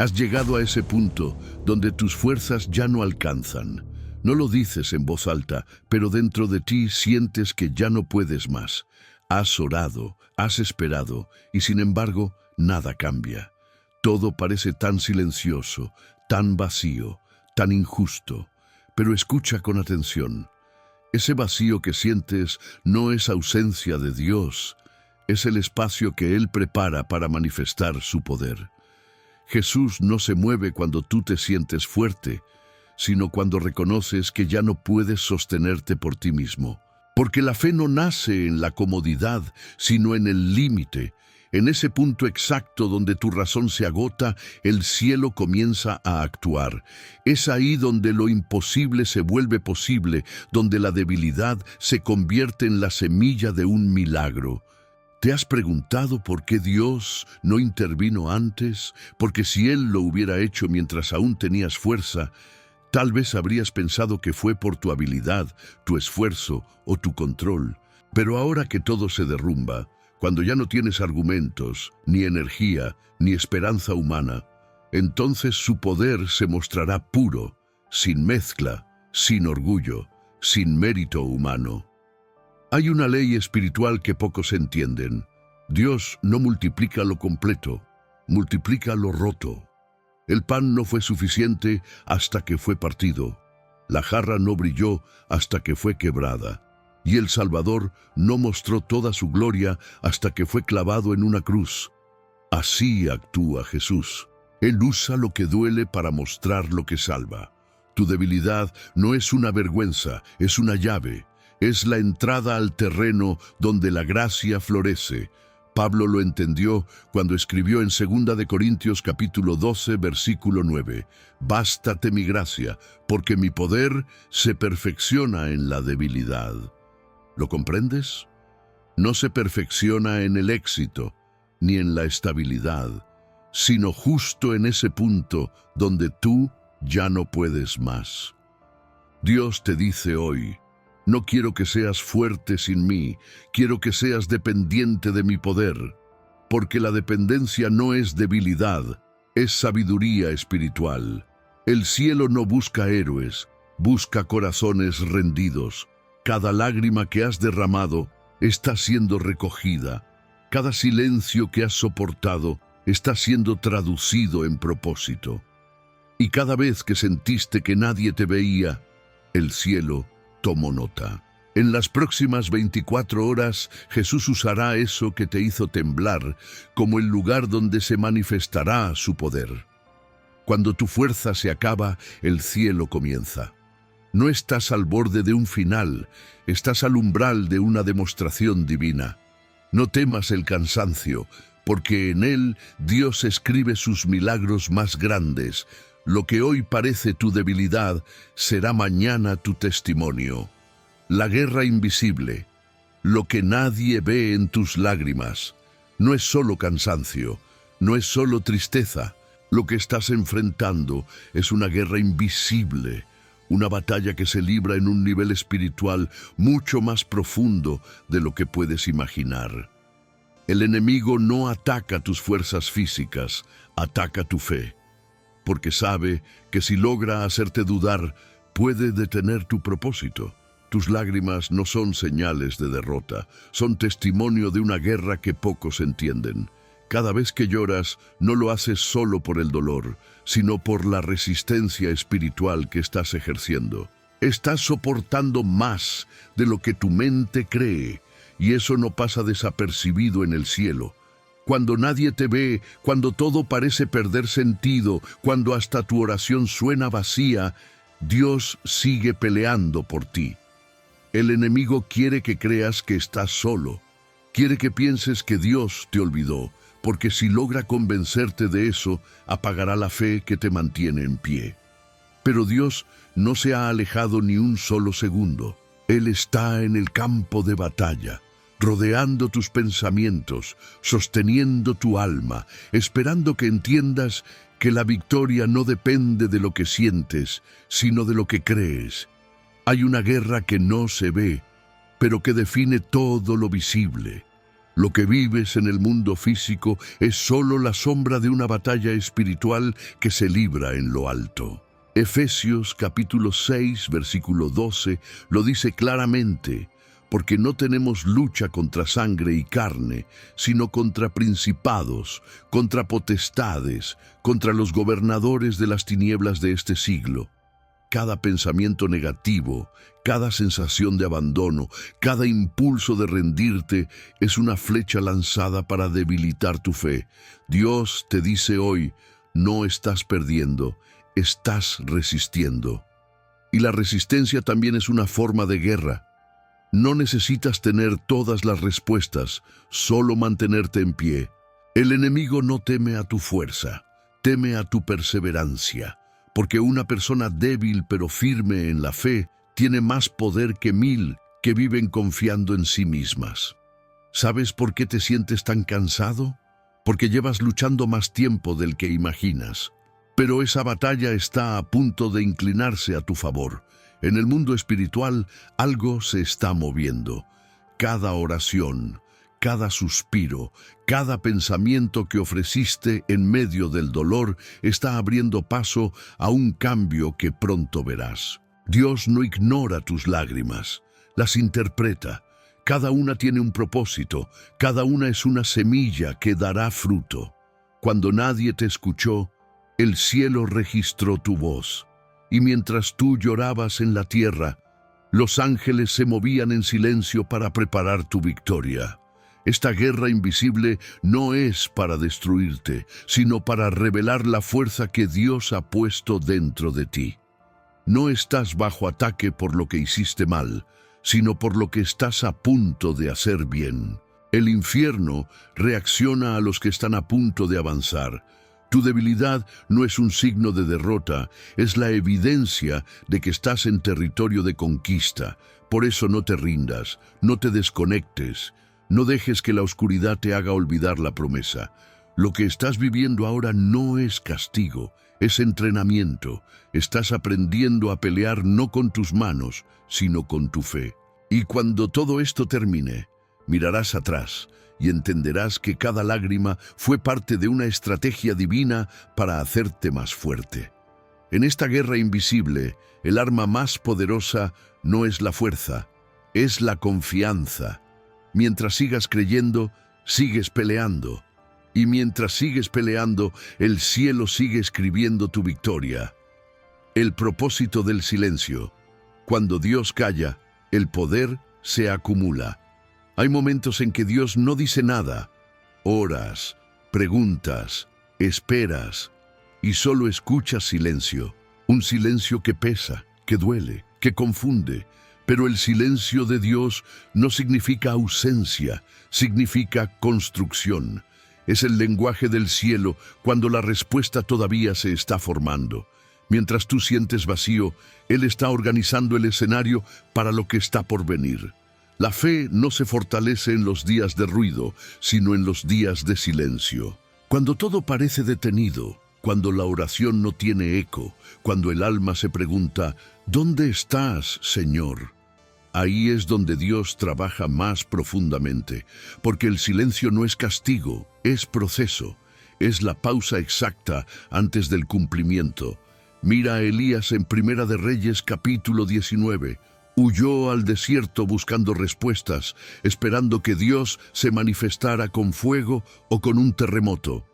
Has llegado a ese punto donde tus fuerzas ya no alcanzan. No lo dices en voz alta, pero dentro de ti sientes que ya no puedes más. Has orado, has esperado, y sin embargo, nada cambia. Todo parece tan silencioso, tan vacío, tan injusto. Pero escucha con atención. Ese vacío que sientes no es ausencia de Dios, es el espacio que Él prepara para manifestar su poder. Jesús no se mueve cuando tú te sientes fuerte, sino cuando reconoces que ya no puedes sostenerte por ti mismo. Porque la fe no nace en la comodidad, sino en el límite. En ese punto exacto donde tu razón se agota, el cielo comienza a actuar. Es ahí donde lo imposible se vuelve posible, donde la debilidad se convierte en la semilla de un milagro. ¿Te has preguntado por qué Dios no intervino antes? Porque si Él lo hubiera hecho mientras aún tenías fuerza, tal vez habrías pensado que fue por tu habilidad, tu esfuerzo o tu control. Pero ahora que todo se derrumba, cuando ya no tienes argumentos, ni energía, ni esperanza humana, entonces su poder se mostrará puro, sin mezcla, sin orgullo, sin mérito humano. Hay una ley espiritual que pocos entienden. Dios no multiplica lo completo, multiplica lo roto. El pan no fue suficiente hasta que fue partido. La jarra no brilló hasta que fue quebrada. Y el Salvador no mostró toda su gloria hasta que fue clavado en una cruz. Así actúa Jesús. Él usa lo que duele para mostrar lo que salva. Tu debilidad no es una vergüenza, es una llave. Es la entrada al terreno donde la gracia florece. Pablo lo entendió cuando escribió en 2 de Corintios capítulo 12, versículo 9. Bástate mi gracia, porque mi poder se perfecciona en la debilidad. ¿Lo comprendes? No se perfecciona en el éxito, ni en la estabilidad, sino justo en ese punto donde tú ya no puedes más. Dios te dice hoy: no quiero que seas fuerte sin mí, quiero que seas dependiente de mi poder, porque la dependencia no es debilidad, es sabiduría espiritual. El cielo no busca héroes, busca corazones rendidos. Cada lágrima que has derramado está siendo recogida. Cada silencio que has soportado está siendo traducido en propósito. Y cada vez que sentiste que nadie te veía, el cielo tomó nota. En las próximas 24 horas, Jesús usará eso que te hizo temblar como el lugar donde se manifestará su poder. Cuando tu fuerza se acaba, el cielo comienza. No estás al borde de un final, estás al umbral de una demostración divina. No temas el cansancio, porque en él Dios escribe sus milagros más grandes. Lo que hoy parece tu debilidad será mañana tu testimonio. La guerra invisible, lo que nadie ve en tus lágrimas, no es solo cansancio, no es solo tristeza. Lo que estás enfrentando es una guerra invisible, una batalla que se libra en un nivel espiritual mucho más profundo de lo que puedes imaginar. El enemigo no ataca tus fuerzas físicas, ataca tu fe, porque sabe que si logra hacerte dudar, puede detener tu propósito. Tus lágrimas no son señales de derrota, son testimonio de una guerra que pocos entienden. Cada vez que lloras, no lo haces solo por el dolor, sino por la resistencia espiritual que estás ejerciendo. Estás soportando más de lo que tu mente cree, y eso no pasa desapercibido en el cielo. Cuando nadie te ve, cuando todo parece perder sentido, cuando hasta tu oración suena vacía, Dios sigue peleando por ti. El enemigo quiere que creas que estás solo, quiere que pienses que Dios te olvidó, porque si logra convencerte de eso, apagará la fe que te mantiene en pie. Pero Dios no se ha alejado ni un solo segundo. Él está en el campo de batalla, rodeando tus pensamientos, sosteniendo tu alma, esperando que entiendas que la victoria no depende de lo que sientes, sino de lo que crees. Hay una guerra que no se ve, pero que define todo lo visible. Lo que vives en el mundo físico es solo la sombra de una batalla espiritual que se libra en lo alto. Efesios capítulo 6, versículo 12 lo dice claramente, porque no tenemos lucha contra sangre y carne, sino contra principados, contra potestades, contra los gobernadores de las tinieblas de este siglo. Cada pensamiento negativo, cada sensación de abandono, cada impulso de rendirte es una flecha lanzada para debilitar tu fe. Dios te dice hoy, no estás perdiendo, estás resistiendo. Y la resistencia también es una forma de guerra. No necesitas tener todas las respuestas, solo mantenerte en pie. El enemigo no teme a tu fuerza, teme a tu perseverancia. Porque una persona débil pero firme en la fe tiene más poder que 1000 que viven confiando en sí mismas. ¿Sabes por qué te sientes tan cansado? Porque llevas luchando más tiempo del que imaginas. Pero esa batalla está a punto de inclinarse a tu favor. En el mundo espiritual algo se está moviendo. Cada oración, cada suspiro, cada pensamiento que ofreciste en medio del dolor está abriendo paso a un cambio que pronto verás. Dios no ignora tus lágrimas, las interpreta. Cada una tiene un propósito, cada una es una semilla que dará fruto. Cuando nadie te escuchó, el cielo registró tu voz. Y mientras tú llorabas en la tierra, los ángeles se movían en silencio para preparar tu victoria. Esta guerra invisible no es para destruirte, sino para revelar la fuerza que Dios ha puesto dentro de ti. No estás bajo ataque por lo que hiciste mal, sino por lo que estás a punto de hacer bien. El infierno reacciona a los que están a punto de avanzar. Tu debilidad no es un signo de derrota, es la evidencia de que estás en territorio de conquista. Por eso no te rindas, no te desconectes. No dejes que la oscuridad te haga olvidar la promesa. Lo que estás viviendo ahora no es castigo, es entrenamiento. Estás aprendiendo a pelear no con tus manos, sino con tu fe. Y cuando todo esto termine, mirarás atrás y entenderás que cada lágrima fue parte de una estrategia divina para hacerte más fuerte. En esta guerra invisible, el arma más poderosa no es la fuerza, es la confianza. Mientras sigas creyendo, sigues peleando. Y mientras sigues peleando, el cielo sigue escribiendo tu victoria. El propósito del silencio. Cuando Dios calla, el poder se acumula. Hay momentos en que Dios no dice nada. Oras, preguntas, esperas y solo escuchas silencio. Un silencio que pesa, que duele, que confunde. Pero el silencio de Dios no significa ausencia, significa construcción. Es el lenguaje del cielo cuando la respuesta todavía se está formando. Mientras tú sientes vacío, Él está organizando el escenario para lo que está por venir. La fe no se fortalece en los días de ruido, sino en los días de silencio. Cuando todo parece detenido, cuando la oración no tiene eco, cuando el alma se pregunta, ¿dónde estás, Señor? Ahí es donde Dios trabaja más profundamente, porque el silencio no es castigo, es proceso, es la pausa exacta antes del cumplimiento. Mira a Elías en Primera de Reyes capítulo 19. Huyó al desierto buscando respuestas, esperando que Dios se manifestara con fuego o con un terremoto.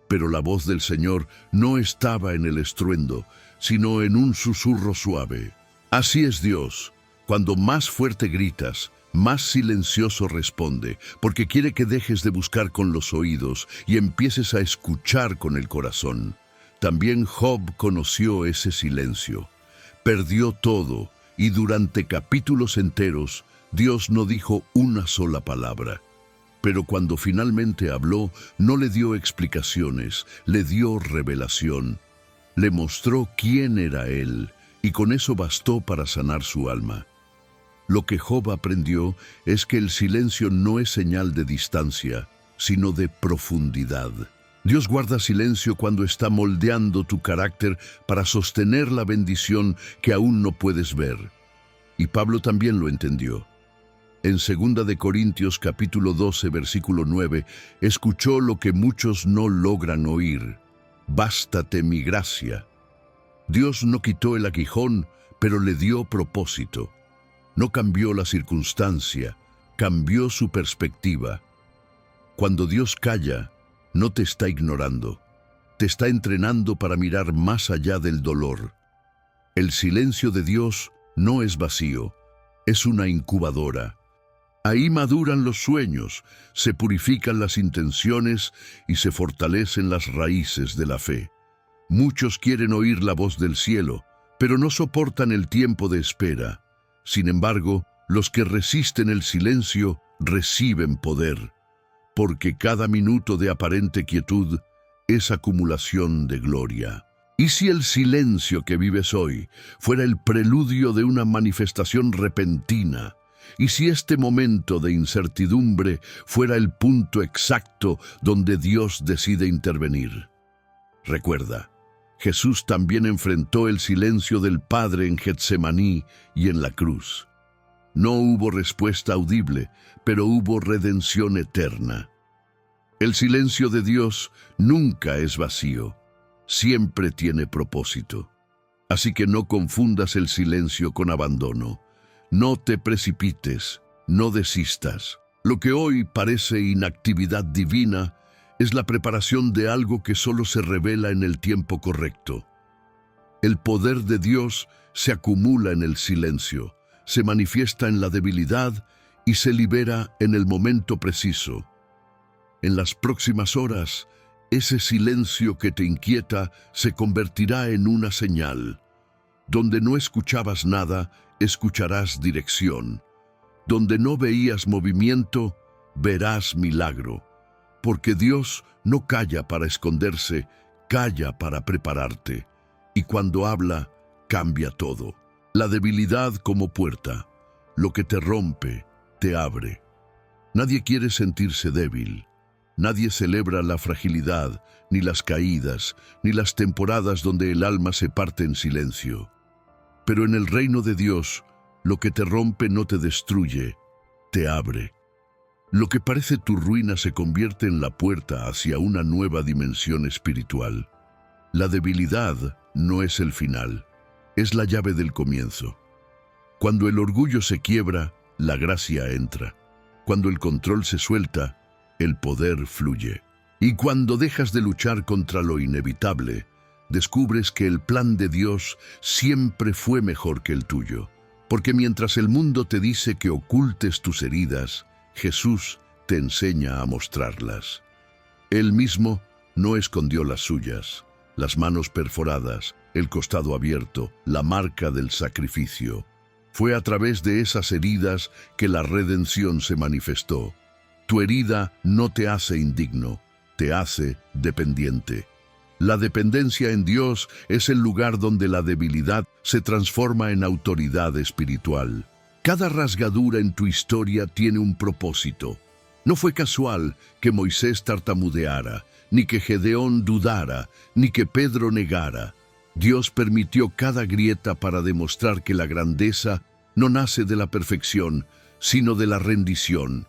Pero la voz del Señor no estaba en el estruendo, sino en un susurro suave. Así es Dios. Cuando más fuerte gritas, más silencioso responde, porque quiere que dejes de buscar con los oídos y empieces a escuchar con el corazón. También Job conoció ese silencio. Perdió todo y durante capítulos enteros Dios no dijo una sola palabra. Pero cuando finalmente habló, no le dio explicaciones, le dio revelación. Le mostró quién era Él y con eso bastó para sanar su alma. Lo que Job aprendió es que el silencio no es señal de distancia, sino de profundidad. Dios guarda silencio cuando está moldeando tu carácter para sostener la bendición que aún no puedes ver. Y Pablo también lo entendió. En 2 de Corintios capítulo 12, versículo 9, escuchó lo que muchos no logran oír. Bástate mi gracia. Dios no quitó el aguijón, pero le dio propósito. No cambió la circunstancia, cambió su perspectiva. Cuando Dios calla, no te está ignorando. Te está entrenando para mirar más allá del dolor. El silencio de Dios no es vacío, es una incubadora. Ahí maduran los sueños, se purifican las intenciones y se fortalecen las raíces de la fe. Muchos quieren oír la voz del cielo, pero no soportan el tiempo de espera. Sin embargo, los que resisten el silencio reciben poder, porque cada minuto de aparente quietud es acumulación de gloria. ¿Y si el silencio que vives hoy fuera el preludio de una manifestación repentina? ¿Y si este momento de incertidumbre fuera el punto exacto donde Dios decide intervenir? Recuerda, Jesús también enfrentó el silencio del Padre en Getsemaní y en la cruz. No hubo respuesta audible, pero hubo redención eterna. El silencio de Dios nunca es vacío, siempre tiene propósito. Así que no confundas el silencio con abandono. No te precipites, no desistas. Lo que hoy parece inactividad divina es la preparación de algo que solo se revela en el tiempo correcto. El poder de Dios se acumula en el silencio, se manifiesta en la debilidad y se libera en el momento preciso. En las próximas horas, ese silencio que te inquieta se convertirá en una señal. Donde no escuchabas nada, escucharás dirección. Donde no veías movimiento, verás milagro. Porque Dios no calla para esconderse, calla para prepararte. Y cuando habla, cambia todo. La debilidad como puerta. Lo que te rompe, te abre. Nadie quiere sentirse débil. Nadie celebra la fragilidad, ni las caídas, ni las temporadas donde el alma se parte en silencio. Pero en el reino de Dios, lo que te rompe no te destruye, te abre. Lo que parece tu ruina se convierte en la puerta hacia una nueva dimensión espiritual. La debilidad no es el final, es la llave del comienzo. Cuando el orgullo se quiebra, la gracia entra. Cuando el control se suelta, el poder fluye. Y cuando dejas de luchar contra lo inevitable, descubres que el plan de Dios siempre fue mejor que el tuyo. Porque mientras el mundo te dice que ocultes tus heridas, Jesús te enseña a mostrarlas. Él mismo no escondió las suyas, las manos perforadas, el costado abierto, la marca del sacrificio. Fue a través de esas heridas que la redención se manifestó. Tu herida no te hace indigno, te hace dependiente. La dependencia en Dios es el lugar donde la debilidad se transforma en autoridad espiritual. Cada rasgadura en tu historia tiene un propósito. No fue casual que Moisés tartamudeara, ni que Gedeón dudara, ni que Pedro negara. Dios permitió cada grieta para demostrar que la grandeza no nace de la perfección, sino de la rendición.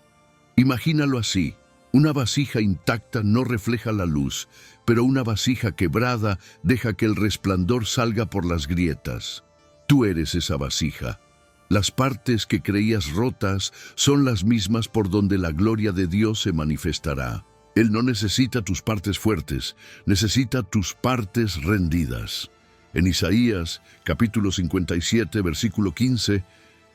Imagínalo así. Una vasija intacta no refleja la luz, pero una vasija quebrada deja que el resplandor salga por las grietas. Tú eres esa vasija. Las partes que creías rotas son las mismas por donde la gloria de Dios se manifestará. Él no necesita tus partes fuertes, necesita tus partes rendidas. En Isaías, capítulo 57, versículo 15,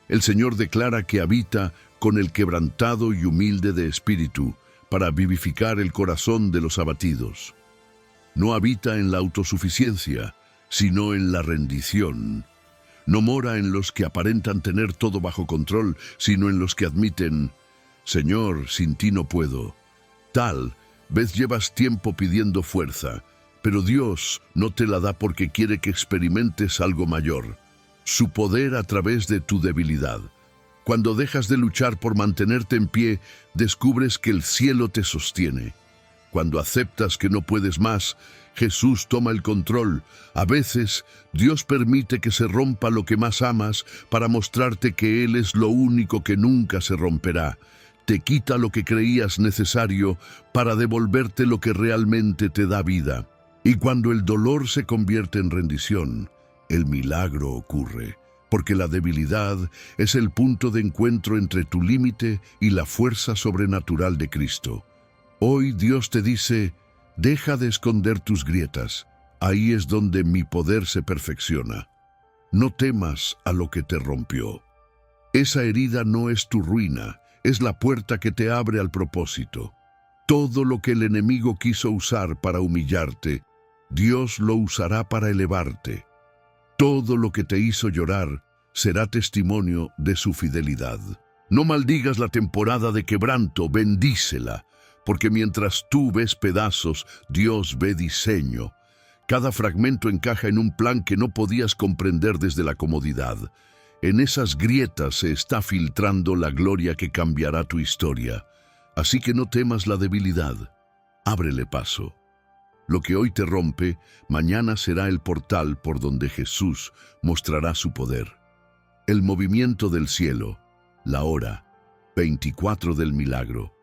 el Señor declara que habita con el quebrantado y humilde de espíritu, para vivificar el corazón de los abatidos. No habita en la autosuficiencia, sino en la rendición. No mora en los que aparentan tener todo bajo control, sino en los que admiten, Señor, sin ti no puedo. Tal vez llevas tiempo pidiendo fuerza, pero Dios no te la da porque quiere que experimentes algo mayor, su poder a través de tu debilidad. Cuando dejas de luchar por mantenerte en pie, descubres que el cielo te sostiene. Cuando aceptas que no puedes más, Jesús toma el control. A veces, Dios permite que se rompa lo que más amas para mostrarte que Él es lo único que nunca se romperá. Te quita lo que creías necesario para devolverte lo que realmente te da vida. Y cuando el dolor se convierte en rendición, el milagro ocurre, porque la debilidad es el punto de encuentro entre tu límite y la fuerza sobrenatural de Cristo. Hoy Dios te dice: deja de esconder tus grietas, ahí es donde mi poder se perfecciona. No temas a lo que te rompió. Esa herida no es tu ruina, es la puerta que te abre al propósito. Todo lo que el enemigo quiso usar para humillarte, Dios lo usará para elevarte. Todo lo que te hizo llorar será testimonio de su fidelidad. No maldigas la temporada de quebranto, bendícela, porque mientras tú ves pedazos, Dios ve diseño. Cada fragmento encaja en un plan que no podías comprender desde la comodidad. En esas grietas se está filtrando la gloria que cambiará tu historia. Así que no temas la debilidad. Ábrele paso. Lo que hoy te rompe, mañana será el portal por donde Jesús mostrará su poder. El movimiento del cielo, la hora 24 del milagro.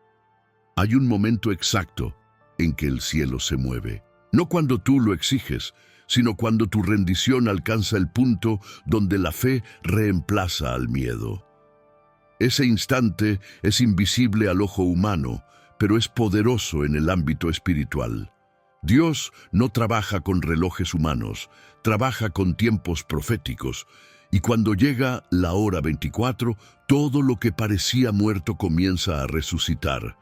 Hay un momento exacto en que el cielo se mueve. No cuando tú lo exiges, sino cuando tu rendición alcanza el punto donde la fe reemplaza al miedo. Ese instante es invisible al ojo humano, pero es poderoso en el ámbito espiritual. Dios no trabaja con relojes humanos, trabaja con tiempos proféticos, y cuando llega la hora 24, todo lo que parecía muerto comienza a resucitar.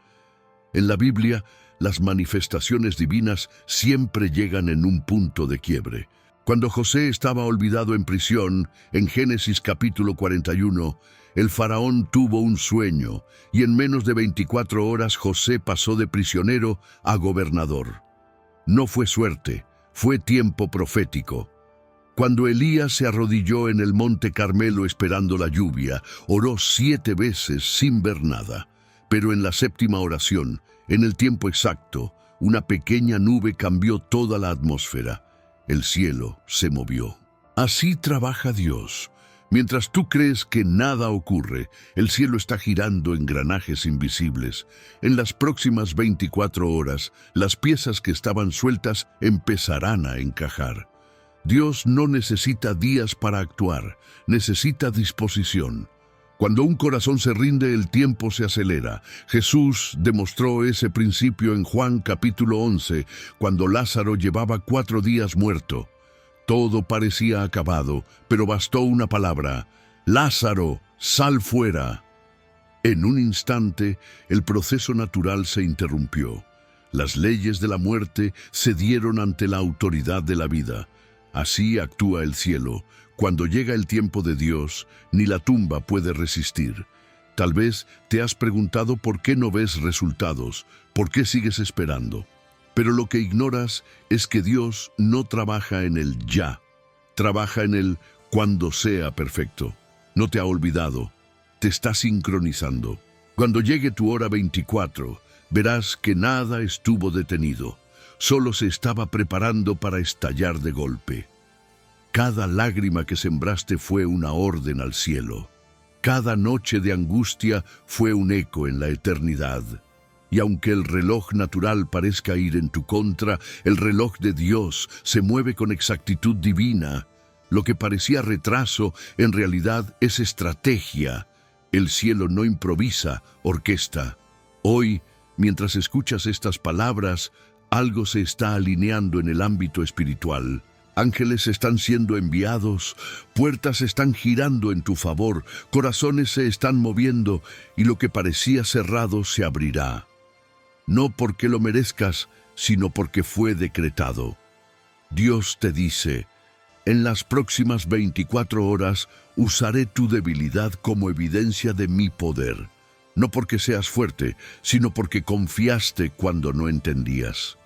En la Biblia, las manifestaciones divinas siempre llegan en un punto de quiebre. Cuando José estaba olvidado en prisión, en Génesis capítulo 41, el faraón tuvo un sueño, y en menos de 24 horas José pasó de prisionero a gobernador. No fue suerte, fue tiempo profético. Cuando Elías se arrodilló en el monte Carmelo esperando la lluvia, oró 7 veces sin ver nada. Pero en la 7ª oración, en el tiempo exacto, una pequeña nube cambió toda la atmósfera. El cielo se movió. Así trabaja Dios. Mientras tú crees que nada ocurre, el cielo está girando engranajes invisibles. En las próximas 24 horas, las piezas que estaban sueltas empezarán a encajar. Dios no necesita días para actuar, necesita disposición. Cuando un corazón se rinde, el tiempo se acelera. Jesús demostró ese principio en Juan capítulo 11, cuando Lázaro llevaba 4 días muerto. Todo parecía acabado, pero bastó una palabra: «Lázaro, sal fuera». En un instante, el proceso natural se interrumpió. Las leyes de la muerte cedieron ante la autoridad de la vida. Así actúa el cielo. Cuando llega el tiempo de Dios, ni la tumba puede resistir. Tal vez te has preguntado por qué no ves resultados, por qué sigues esperando. Pero lo que ignoras es que Dios no trabaja en el ya, trabaja en el cuando sea perfecto. No te ha olvidado, te está sincronizando. Cuando llegue tu hora 24, verás que nada estuvo detenido, solo se estaba preparando para estallar de golpe. Cada lágrima que sembraste fue una orden al cielo. Cada noche de angustia fue un eco en la eternidad. Y aunque el reloj natural parezca ir en tu contra, el reloj de Dios se mueve con exactitud divina. Lo que parecía retraso, en realidad es estrategia. El cielo no improvisa, orquesta. Hoy, mientras escuchas estas palabras, algo se está alineando en el ámbito espiritual. Ángeles están siendo enviados, puertas están girando en tu favor, corazones se están moviendo y lo que parecía cerrado se abrirá. No porque lo merezcas, sino porque fue decretado. Dios te dice: en las próximas 24 horas usaré tu debilidad como evidencia de mi poder. No porque seas fuerte, sino porque confiaste cuando no entendías.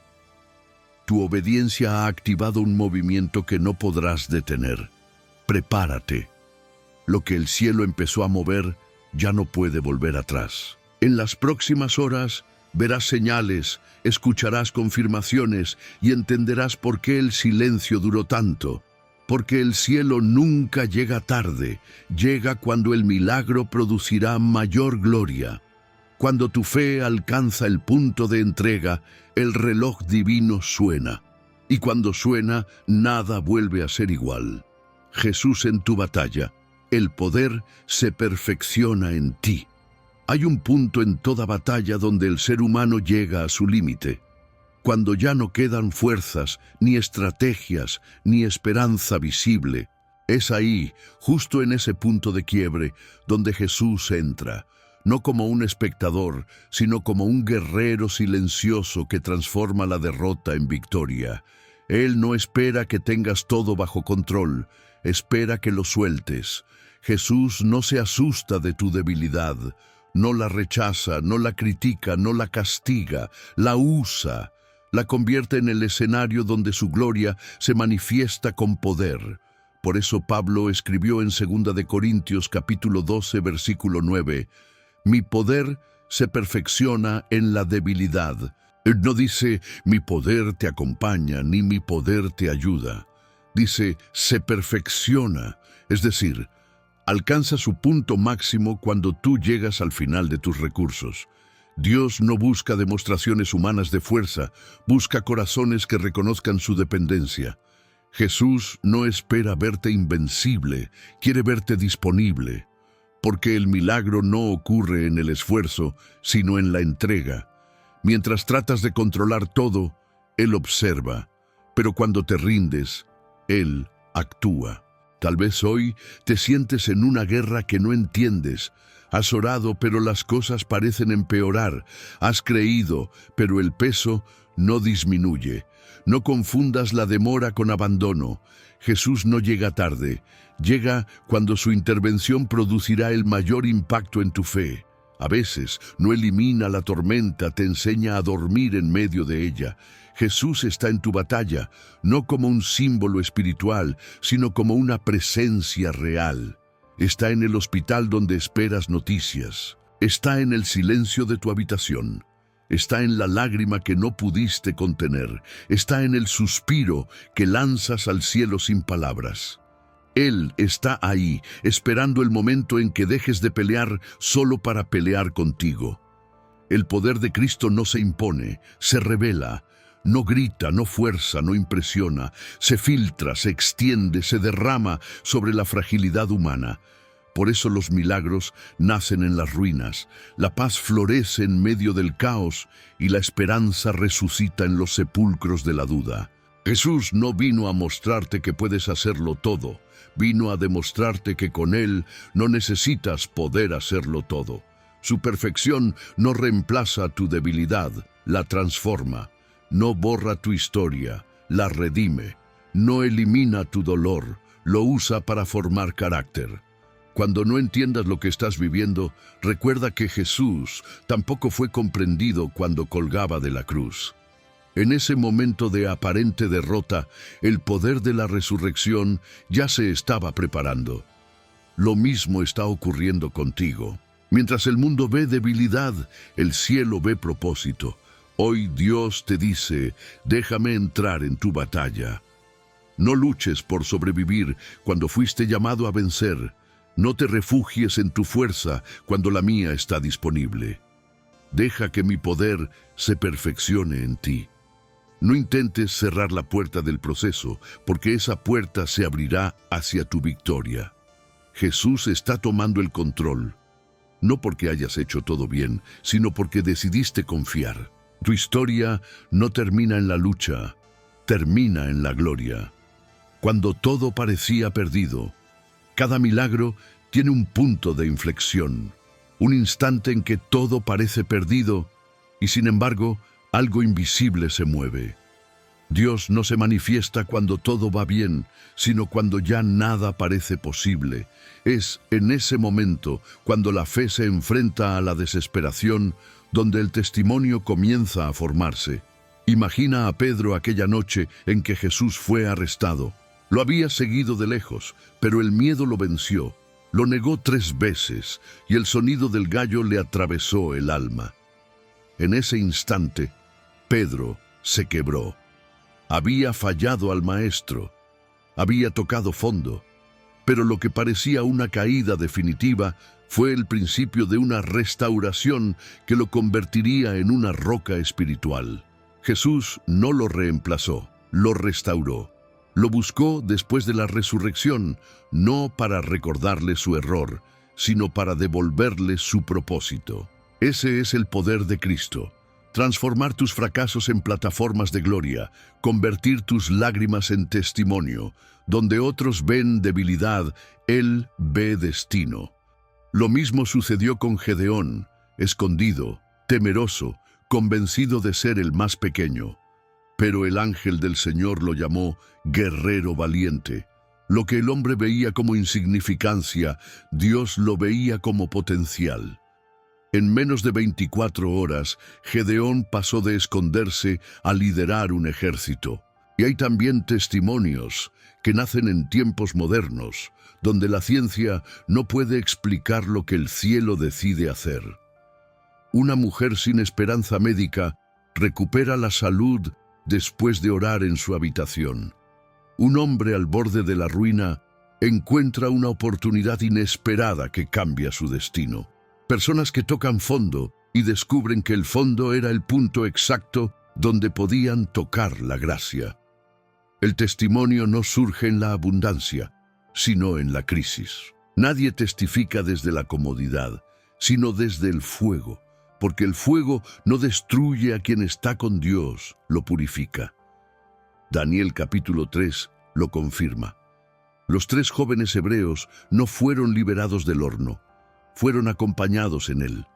Tu obediencia ha activado un movimiento que no podrás detener. Prepárate. Lo que el cielo empezó a mover ya no puede volver atrás. En las próximas horas, Verás señales, escucharás confirmaciones y entenderás por qué el silencio duró tanto. Porque el cielo nunca llega tarde, llega cuando el milagro producirá mayor gloria. Cuando tu fe alcanza el punto de entrega, el reloj divino suena. Y cuando suena, nada vuelve a ser igual. Jesús en tu batalla, el poder se perfecciona en ti. Hay un punto en toda batalla donde el ser humano llega a su límite. Cuando ya no quedan fuerzas, ni estrategias, ni esperanza visible. Es ahí, justo en ese punto de quiebre, donde Jesús entra. No como un espectador, sino como un guerrero silencioso que transforma la derrota en victoria. Él no espera que tengas todo bajo control, espera que lo sueltes. Jesús no se asusta de tu debilidad, no la rechaza, no la critica, no la castiga, la usa, la convierte en el escenario donde su gloria se manifiesta con poder. Por eso Pablo escribió en 2 de Corintios capítulo 12, versículo 9, «Mi poder se perfecciona en la debilidad». Él no dice, «Mi poder te acompaña», ni «Mi poder te ayuda». Dice, «Se perfecciona», es decir, alcanza su punto máximo cuando tú llegas al final de tus recursos. Dios no busca demostraciones humanas de fuerza, busca corazones que reconozcan su dependencia. Jesús no espera verte invencible, quiere verte disponible, porque el milagro no ocurre en el esfuerzo, sino en la entrega. Mientras tratas de controlar todo, Él observa, pero cuando te rindes, Él actúa. Tal vez hoy te sientes en una guerra que no entiendes. Has orado, pero las cosas parecen empeorar. Has creído, pero el peso no disminuye. No confundas la demora con abandono. Jesús no llega tarde. Llega cuando su intervención producirá el mayor impacto en tu fe. A veces no elimina la tormenta, te enseña a dormir en medio de ella. Jesús está en tu batalla, no como un símbolo espiritual, sino como una presencia real. Está en el hospital donde esperas noticias. Está en el silencio de tu habitación. Está en la lágrima que no pudiste contener. Está en el suspiro que lanzas al cielo sin palabras. Él está ahí, esperando el momento en que dejes de pelear solo para pelear contigo. El poder de Cristo no se impone, se revela. No grita, no fuerza, no impresiona, se filtra, se extiende, se derrama sobre la fragilidad humana. Por eso los milagros nacen en las ruinas, la paz florece en medio del caos y la esperanza resucita en los sepulcros de la duda. Jesús no vino a mostrarte que puedes hacerlo todo, vino a demostrarte que con Él no necesitas poder hacerlo todo. Su perfección no reemplaza tu debilidad, la transforma. No borra tu historia, la redime. No elimina tu dolor, lo usa para formar carácter. Cuando no entiendas lo que estás viviendo, recuerda que Jesús tampoco fue comprendido cuando colgaba de la cruz. En ese momento de aparente derrota, el poder de la resurrección ya se estaba preparando. Lo mismo está ocurriendo contigo. Mientras el mundo ve debilidad, el cielo ve propósito. Hoy Dios te dice, déjame entrar en tu batalla. No luches por sobrevivir cuando fuiste llamado a vencer. No te refugies en tu fuerza cuando la mía está disponible. Deja que mi poder se perfeccione en ti. No intentes cerrar la puerta del proceso, porque esa puerta se abrirá hacia tu victoria. Jesús está tomando el control, no porque hayas hecho todo bien, sino porque decidiste confiar. Tu historia no termina en la lucha, termina en la gloria. Cuando todo parecía perdido, cada milagro tiene un punto de inflexión, un instante en que todo parece perdido y sin embargo algo invisible se mueve. Dios no se manifiesta cuando todo va bien, sino cuando ya nada parece posible. Es en ese momento, cuando la fe se enfrenta a la desesperación, donde el testimonio comienza a formarse. Imagina a Pedro aquella noche en que Jesús fue arrestado. Lo había seguido de lejos, pero el miedo lo venció. Lo negó 3 veces y el sonido del gallo le atravesó el alma. En ese instante, Pedro se quebró. Había fallado al maestro. Había tocado fondo. Pero lo que parecía una caída definitiva fue el principio de una restauración que lo convertiría en una roca espiritual. Jesús no lo reemplazó, lo restauró. Lo buscó después de la resurrección, no para recordarle su error, sino para devolverle su propósito. Ese es el poder de Cristo. Transformar tus fracasos en plataformas de gloria, convertir tus lágrimas en testimonio. Donde otros ven debilidad, Él ve destino. Lo mismo sucedió con Gedeón, escondido, temeroso, convencido de ser el más pequeño. Pero el ángel del Señor lo llamó guerrero valiente. Lo que el hombre veía como insignificancia, Dios lo veía como potencial. En menos de 24 horas, Gedeón pasó de esconderse a liderar un ejército. Y hay también testimonios que nacen en tiempos modernos, donde la ciencia no puede explicar lo que el cielo decide hacer. Una mujer sin esperanza médica recupera la salud después de orar en su habitación. Un hombre al borde de la ruina encuentra una oportunidad inesperada que cambia su destino. Personas que tocan fondo y descubren que el fondo era el punto exacto donde podían tocar la gracia. El testimonio no surge en la abundancia, sino en la crisis. Nadie testifica desde la comodidad, sino desde el fuego, porque el fuego no destruye a quien está con Dios, lo purifica. Daniel capítulo 3 lo confirma. Los 3 jóvenes hebreos no fueron liberados del horno, fueron acompañados en él.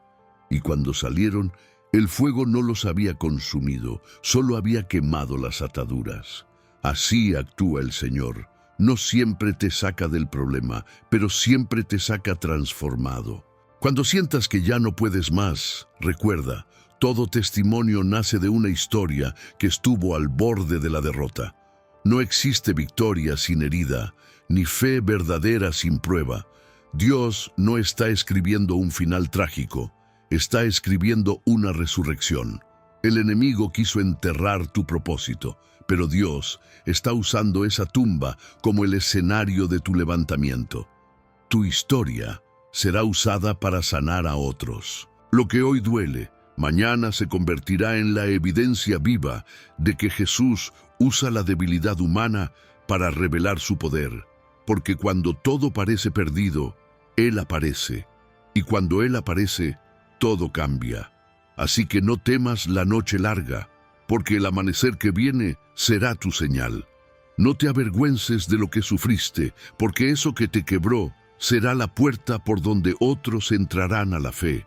Y cuando salieron, el fuego no los había consumido, solo había quemado las ataduras. Así actúa el Señor. No siempre te saca del problema, pero siempre te saca transformado. Cuando sientas que ya no puedes más, recuerda, todo testimonio nace de una historia que estuvo al borde de la derrota. No existe victoria sin herida, ni fe verdadera sin prueba. Dios no está escribiendo un final trágico, está escribiendo una resurrección. El enemigo quiso enterrar tu propósito, pero Dios está usando esa tumba como el escenario de tu levantamiento. Tu historia será usada para sanar a otros. Lo que hoy duele, mañana se convertirá en la evidencia viva de que Jesús usa la debilidad humana para revelar su poder. Porque cuando todo parece perdido, Él aparece. Y cuando Él aparece, todo cambia. Así que no temas la noche larga, porque el amanecer que viene será tu señal. No te avergüences de lo que sufriste, porque eso que te quebró será la puerta por donde otros entrarán a la fe.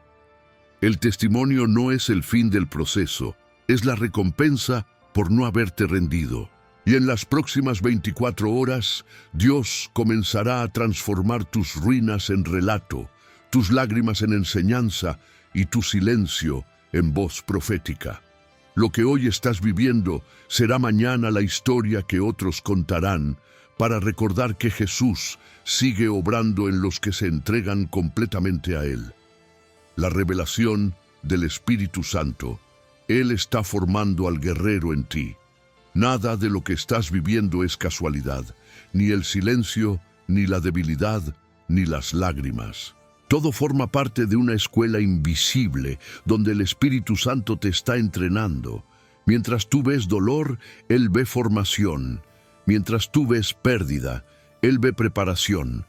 El testimonio no es el fin del proceso, es la recompensa por no haberte rendido. Y en las próximas 24 horas, Dios comenzará a transformar tus ruinas en relato, tus lágrimas en enseñanza y tu silencio en voz profética. Lo que hoy estás viviendo será mañana la historia que otros contarán para recordar que Jesús sigue obrando en los que se entregan completamente a Él. La revelación del Espíritu Santo, Él está formando al guerrero en ti. Nada de lo que estás viviendo es casualidad, ni el silencio, ni la debilidad, ni las lágrimas. Todo forma parte de una escuela invisible donde el Espíritu Santo te está entrenando. Mientras tú ves dolor, Él ve formación. Mientras tú ves pérdida, Él ve preparación.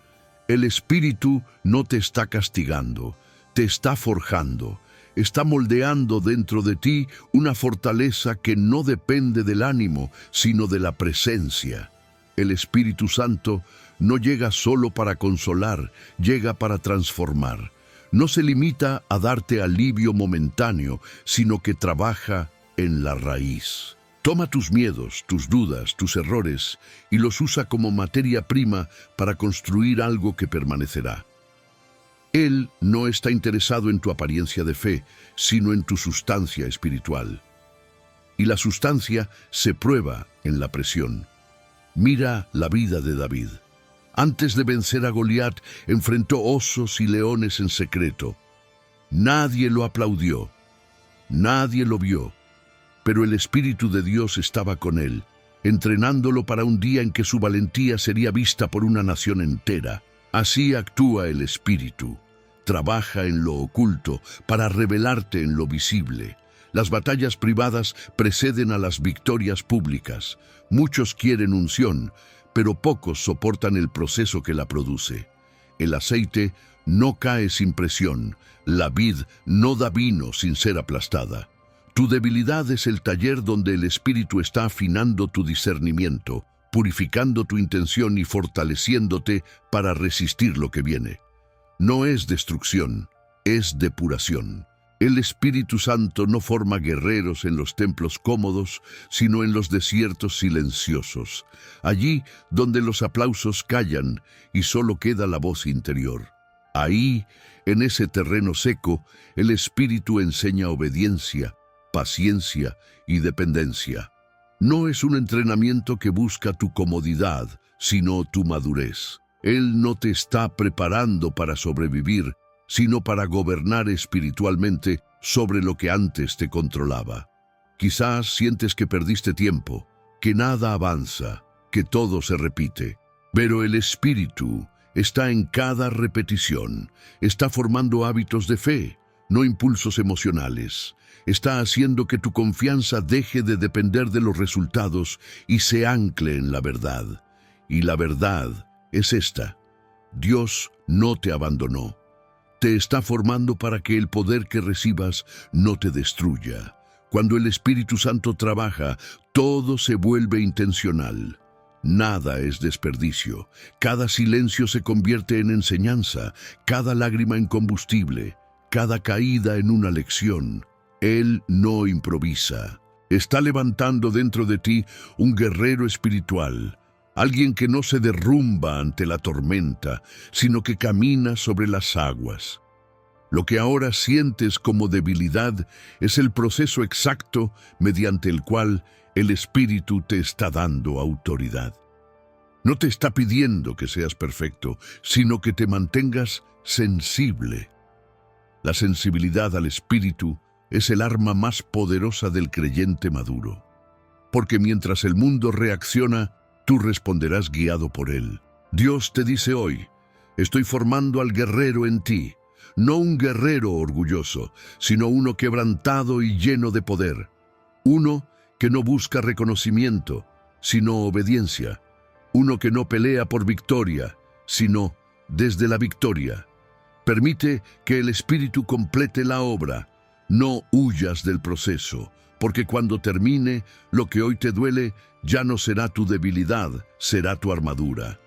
El Espíritu no te está castigando, te está forjando. Está moldeando dentro de ti una fortaleza que no depende del ánimo, sino de la presencia. El Espíritu Santo no llega solo para consolar, llega para transformar. No se limita a darte alivio momentáneo, sino que trabaja en la raíz. Toma tus miedos, tus dudas, tus errores y los usa como materia prima para construir algo que permanecerá. Él no está interesado en tu apariencia de fe, sino en tu sustancia espiritual. Y la sustancia se prueba en la presión. Mira la vida de David. Antes de vencer a Goliat, enfrentó osos y leones en secreto. Nadie lo aplaudió. Nadie lo vio, pero el Espíritu de Dios estaba con él, entrenándolo para un día en que su valentía sería vista por una nación entera. Así actúa el Espíritu. Trabaja en lo oculto para revelarte en lo visible. Las batallas privadas preceden a las victorias públicas. Muchos quieren unción, pero pocos soportan el proceso que la produce. El aceite no cae sin presión. La vid no da vino sin ser aplastada. Tu debilidad es el taller donde el Espíritu está afinando tu discernimiento, purificando tu intención y fortaleciéndote para resistir lo que viene. No es destrucción, es depuración. El Espíritu Santo no forma guerreros en los templos cómodos, sino en los desiertos silenciosos, allí donde los aplausos callan y solo queda la voz interior. Ahí, en ese terreno seco, el Espíritu enseña obediencia, paciencia y dependencia. No es un entrenamiento que busca tu comodidad, sino tu madurez. Él no te está preparando para sobrevivir, sino para gobernar espiritualmente sobre lo que antes te controlaba. Quizás sientes que perdiste tiempo, que nada avanza, que todo se repite, pero el Espíritu está en cada repetición, está formando hábitos de fe, no impulsos emocionales. Está haciendo que tu confianza deje de depender de los resultados y se ancle en la verdad. Y la verdad es esta: Dios no te abandonó. Te está formando para que el poder que recibas no te destruya. Cuando el Espíritu Santo trabaja, todo se vuelve intencional. Nada es desperdicio. Cada silencio se convierte en enseñanza, cada lágrima en combustible, cada caída en una lección. Él no improvisa. Está levantando dentro de ti un guerrero espiritual, alguien que no se derrumba ante la tormenta, sino que camina sobre las aguas. Lo que ahora sientes como debilidad es el proceso exacto mediante el cual el Espíritu te está dando autoridad. No te está pidiendo que seas perfecto, sino que te mantengas sensible. La sensibilidad al Espíritu es el arma más poderosa del creyente maduro. Porque mientras el mundo reacciona, tú responderás guiado por él. Dios te dice hoy: estoy formando al guerrero en ti, no un guerrero orgulloso, sino uno quebrantado y lleno de poder. Uno que no busca reconocimiento, sino obediencia. Uno que no pelea por victoria, sino desde la victoria. Permite que el Espíritu complete la obra. No huyas del proceso, porque cuando termine, lo que hoy te duele ya no será tu debilidad, será tu armadura.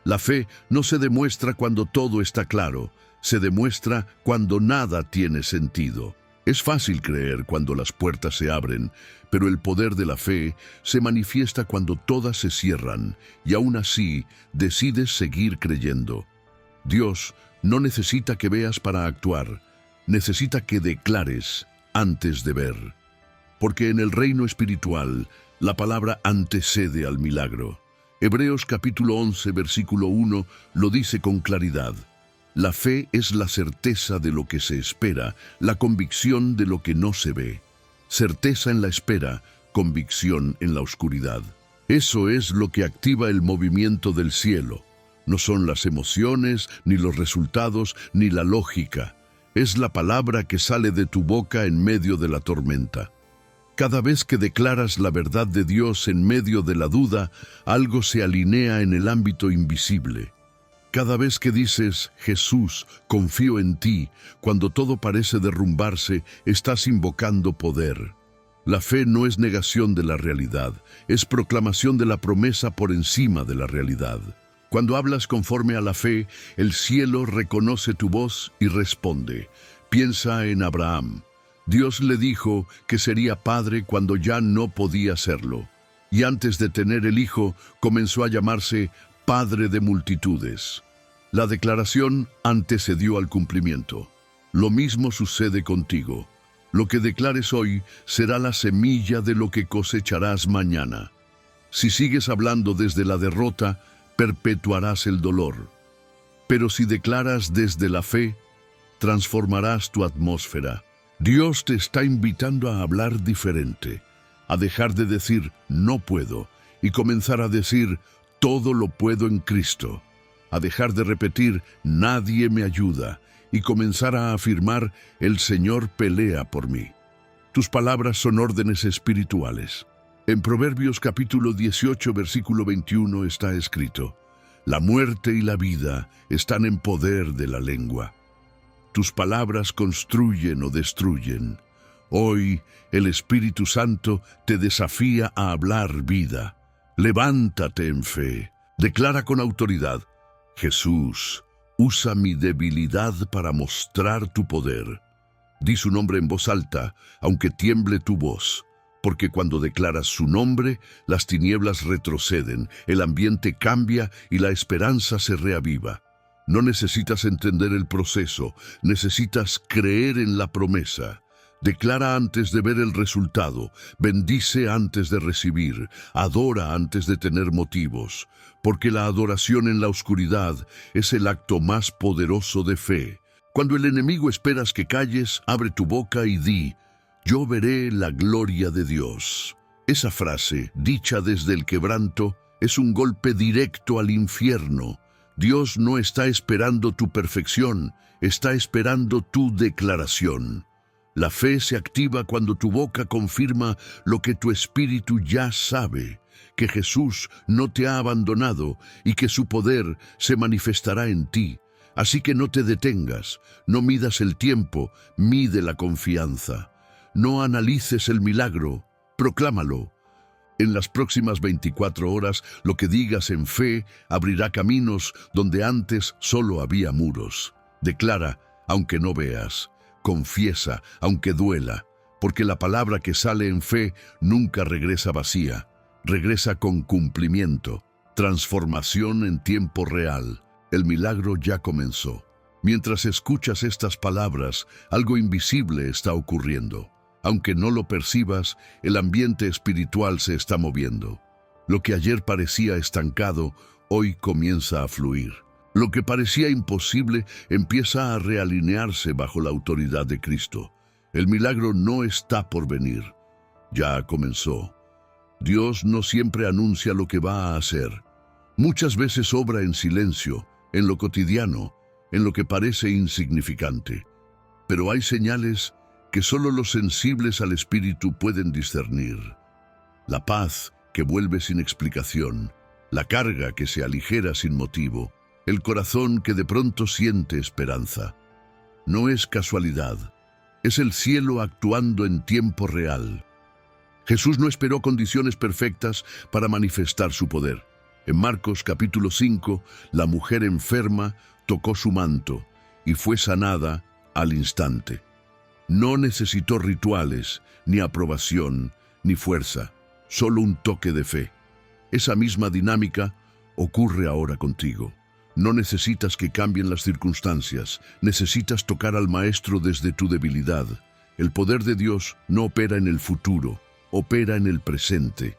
La fe no se demuestra cuando todo está claro, se demuestra cuando nada tiene sentido. Es fácil creer cuando las puertas se abren, pero el poder de la fe se manifiesta cuando todas se cierran, y aún así decides seguir creyendo. Dios no necesita que veas para actuar, necesita que declares antes de ver. Porque en el reino espiritual, la palabra antecede al milagro. Hebreos capítulo 11, versículo 1 lo dice con claridad. La fe es la certeza de lo que se espera, la convicción de lo que no se ve. Certeza en la espera, convicción en la oscuridad. Eso es lo que activa el movimiento del cielo. No son las emociones, ni los resultados, ni la lógica. Es la palabra que sale de tu boca en medio de la tormenta. Cada vez que declaras la verdad de Dios en medio de la duda, algo se alinea en el ámbito invisible. Cada vez que dices: Jesús, confío en ti, cuando todo parece derrumbarse, estás invocando poder. La fe no es negación de la realidad, es proclamación de la promesa por encima de la realidad. Cuando hablas conforme a la fe, el cielo reconoce tu voz y responde. Piensa en Abraham. Dios le dijo que sería padre cuando ya no podía serlo. Y antes de tener el hijo, comenzó a llamarse Padre de multitudes. La declaración antecedió al cumplimiento. Lo mismo sucede contigo. Lo que declares hoy será la semilla de lo que cosecharás mañana. Si sigues hablando desde la derrota, perpetuarás el dolor. Pero si declaras desde la fe, transformarás tu atmósfera. Dios te está invitando a hablar diferente, a dejar de decir no puedo y comenzar a decir todo lo puedo en Cristo, a dejar de repetir nadie me ayuda y comenzar a afirmar el Señor pelea por mí. Tus palabras son órdenes espirituales. En Proverbios capítulo 18, versículo 21 está escrito: la muerte y la vida están en poder de la lengua. Tus palabras construyen o destruyen. Hoy el Espíritu Santo te desafía a hablar vida. Levántate en fe. Declara con autoridad: Jesús, usa mi debilidad para mostrar tu poder. Di su nombre en voz alta, aunque tiemble tu voz, porque cuando declaras su nombre, las tinieblas retroceden, el ambiente cambia y la esperanza se reaviva. No necesitas entender el proceso, necesitas creer en la promesa. Declara antes de ver el resultado, bendice antes de recibir, adora antes de tener motivos, porque la adoración en la oscuridad es el acto más poderoso de fe. Cuando el enemigo esperas que calles, abre tu boca y di: yo veré la gloria de Dios. Esa frase, dicha desde el quebranto, es un golpe directo al infierno. Dios no está esperando tu perfección, está esperando tu declaración. La fe se activa cuando tu boca confirma lo que tu espíritu ya sabe, que Jesús no te ha abandonado y que su poder se manifestará en ti. Así que no te detengas, no midas el tiempo, mide la confianza. No analices el milagro, proclámalo. En las próximas 24 horas, lo que digas en fe abrirá caminos donde antes solo había muros. Declara, aunque no veas. Confiesa, aunque duela, porque la palabra que sale en fe nunca regresa vacía. Regresa con cumplimiento, transformación en tiempo real. El milagro ya comenzó. Mientras escuchas estas palabras, algo invisible está ocurriendo. Aunque no lo percibas, el ambiente espiritual se está moviendo. Lo que ayer parecía estancado, hoy comienza a fluir. Lo que parecía imposible empieza a realinearse bajo la autoridad de Cristo. El milagro no está por venir. Ya comenzó. Dios no siempre anuncia lo que va a hacer. Muchas veces obra en silencio, en lo cotidiano, en lo que parece insignificante. Pero hay señales que solo los sensibles al Espíritu pueden discernir. La paz que vuelve sin explicación, la carga que se aligera sin motivo, el corazón que de pronto siente esperanza. No es casualidad, es el cielo actuando en tiempo real. Jesús no esperó condiciones perfectas para manifestar su poder. En Marcos capítulo 5, la mujer enferma tocó su manto y fue sanada al instante. No necesitó rituales, ni aprobación, ni fuerza, solo un toque de fe. Esa misma dinámica ocurre ahora contigo. No necesitas que cambien las circunstancias, necesitas tocar al Maestro desde tu debilidad. El poder de Dios no opera en el futuro, opera en el presente.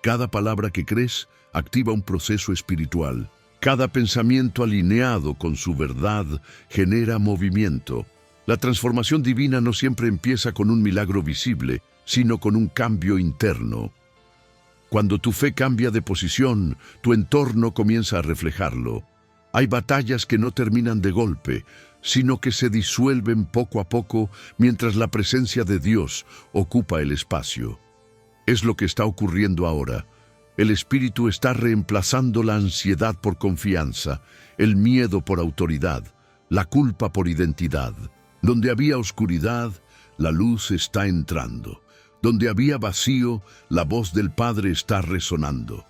Cada palabra que crees activa un proceso espiritual. Cada pensamiento alineado con su verdad genera movimiento. La transformación divina no siempre empieza con un milagro visible, sino con un cambio interno. Cuando tu fe cambia de posición, tu entorno comienza a reflejarlo. Hay batallas que no terminan de golpe, sino que se disuelven poco a poco mientras la presencia de Dios ocupa el espacio. Es lo que está ocurriendo ahora. El Espíritu está reemplazando la ansiedad por confianza, el miedo por autoridad, la culpa por identidad. Donde había oscuridad, la luz está entrando. Donde había vacío, la voz del Padre está resonando.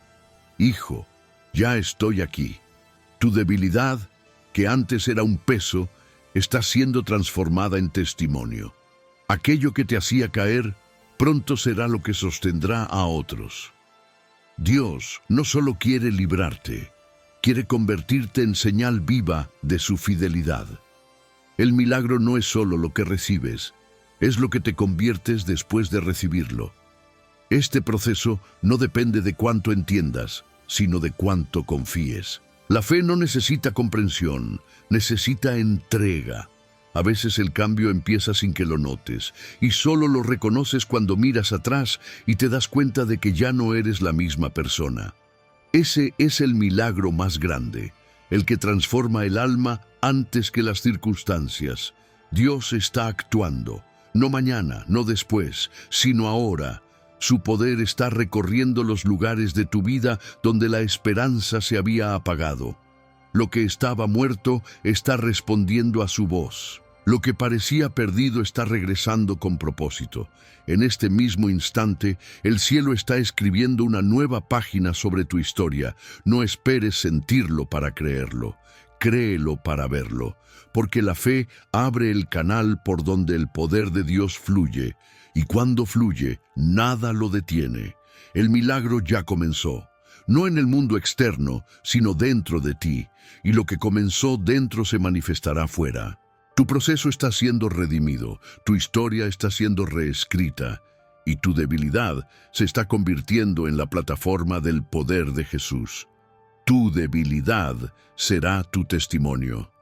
Hijo, ya estoy aquí. Tu debilidad, que antes era un peso, está siendo transformada en testimonio. Aquello que te hacía caer, pronto será lo que sostendrá a otros. Dios no solo quiere librarte, quiere convertirte en señal viva de su fidelidad. El milagro no es solo lo que recibes, es lo que te conviertes después de recibirlo. Este proceso no depende de cuánto entiendas, sino de cuánto confíes. La fe no necesita comprensión, necesita entrega. A veces el cambio empieza sin que lo notes, y solo lo reconoces cuando miras atrás y te das cuenta de que ya no eres la misma persona. Ese es el milagro más grande, el que transforma el alma antes que las circunstancias. Dios está actuando, no mañana, no después, sino ahora. Su poder está recorriendo los lugares de tu vida donde la esperanza se había apagado. Lo que estaba muerto está respondiendo a su voz. Lo que parecía perdido está regresando con propósito. En este mismo instante, el cielo está escribiendo una nueva página sobre tu historia. No esperes sentirlo para creerlo. Créelo para verlo, porque la fe abre el canal por donde el poder de Dios fluye, y cuando fluye, nada lo detiene. El milagro ya comenzó. No en el mundo externo, sino dentro de ti, y lo que comenzó dentro se manifestará fuera. Tu proceso está siendo redimido, tu historia está siendo reescrita, y tu debilidad se está convirtiendo en la plataforma del poder de Jesús. Tu debilidad será tu testimonio.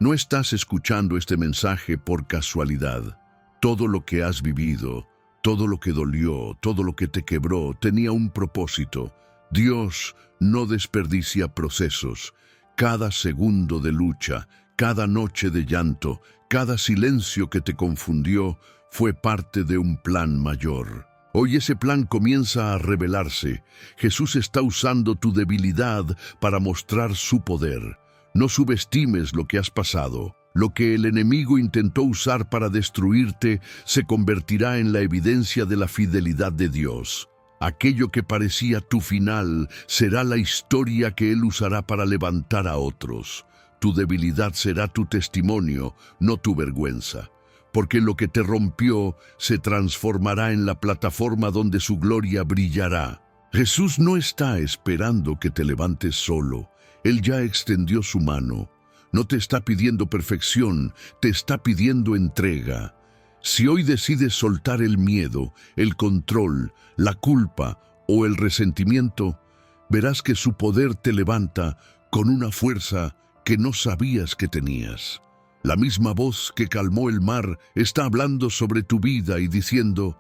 No estás escuchando este mensaje por casualidad. Todo lo que has vivido, todo lo que dolió, todo lo que te quebró, tenía un propósito. Dios no desperdicia procesos. Cada segundo de lucha, cada noche de llanto, cada silencio que te confundió, fue parte de un plan mayor. Hoy ese plan comienza a revelarse. Jesús está usando tu debilidad para mostrar su poder. No subestimes lo que has pasado. Lo que el enemigo intentó usar para destruirte se convertirá en la evidencia de la fidelidad de Dios. Aquello que parecía tu final será la historia que Él usará para levantar a otros. Tu debilidad será tu testimonio, no tu vergüenza. Porque lo que te rompió se transformará en la plataforma donde su gloria brillará. Jesús no está esperando que te levantes solo. Él ya extendió su mano. No te está pidiendo perfección, te está pidiendo entrega. Si hoy decides soltar el miedo, el control, la culpa o el resentimiento, verás que su poder te levanta con una fuerza que no sabías que tenías. La misma voz que calmó el mar está hablando sobre tu vida y diciendo: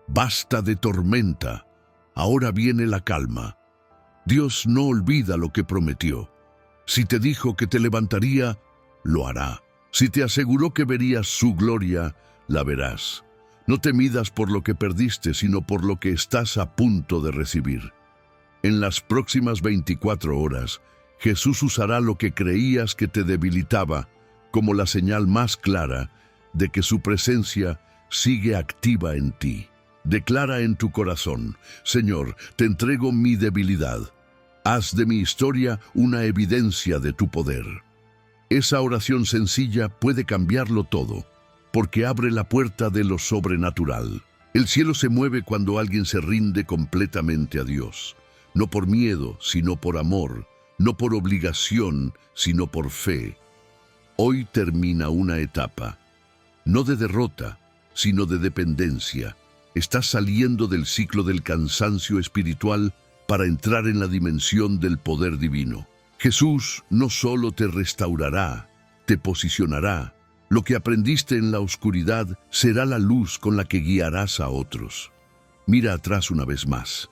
basta de tormenta, ahora viene la calma. Dios no olvida lo que prometió. Si te dijo que te levantaría, lo hará. Si te aseguró que verías su gloria, la verás. No te midas por lo que perdiste, sino por lo que estás a punto de recibir. En las próximas 24 horas, Jesús usará lo que creías que te debilitaba como la señal más clara de que su presencia sigue activa en ti. Declara en tu corazón: Señor, te entrego mi debilidad. Haz de mi historia una evidencia de tu poder. Esa oración sencilla puede cambiarlo todo, porque abre la puerta de lo sobrenatural. El cielo se mueve cuando alguien se rinde completamente a Dios, no por miedo, sino por amor, no por obligación, sino por fe. Hoy termina una etapa, no de derrota, sino de dependencia. Estás saliendo del ciclo del cansancio espiritual para entrar en la dimensión del poder divino. Jesús no solo te restaurará, te posicionará. Lo que aprendiste en la oscuridad será la luz con la que guiarás a otros. Mira atrás una vez más,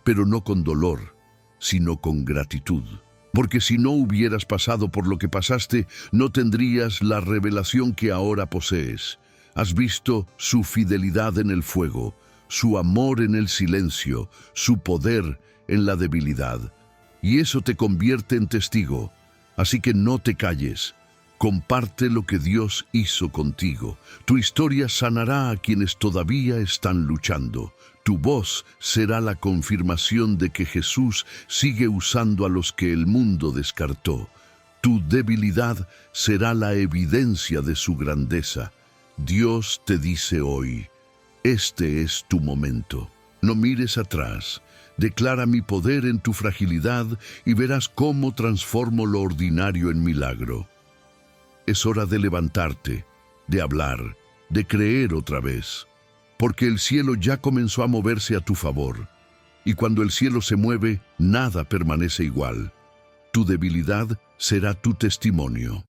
pero no con dolor, sino con gratitud. Porque si no hubieras pasado por lo que pasaste, no tendrías la revelación que ahora posees. Has visto su fidelidad en el fuego, su amor en el silencio, su poder en la debilidad. Y eso te convierte en testigo. Así que no te calles. Comparte lo que Dios hizo contigo. Tu historia sanará a quienes todavía están luchando. Tu voz será la confirmación de que Jesús sigue usando a los que el mundo descartó. Tu debilidad será la evidencia de su grandeza. Dios te dice hoy: este es tu momento. No mires atrás. Declara mi poder en tu fragilidad y verás cómo transformo lo ordinario en milagro. Es hora de levantarte, de hablar, de creer otra vez, porque el cielo ya comenzó a moverse a tu favor, y cuando el cielo se mueve, nada permanece igual. Tu debilidad será tu testimonio.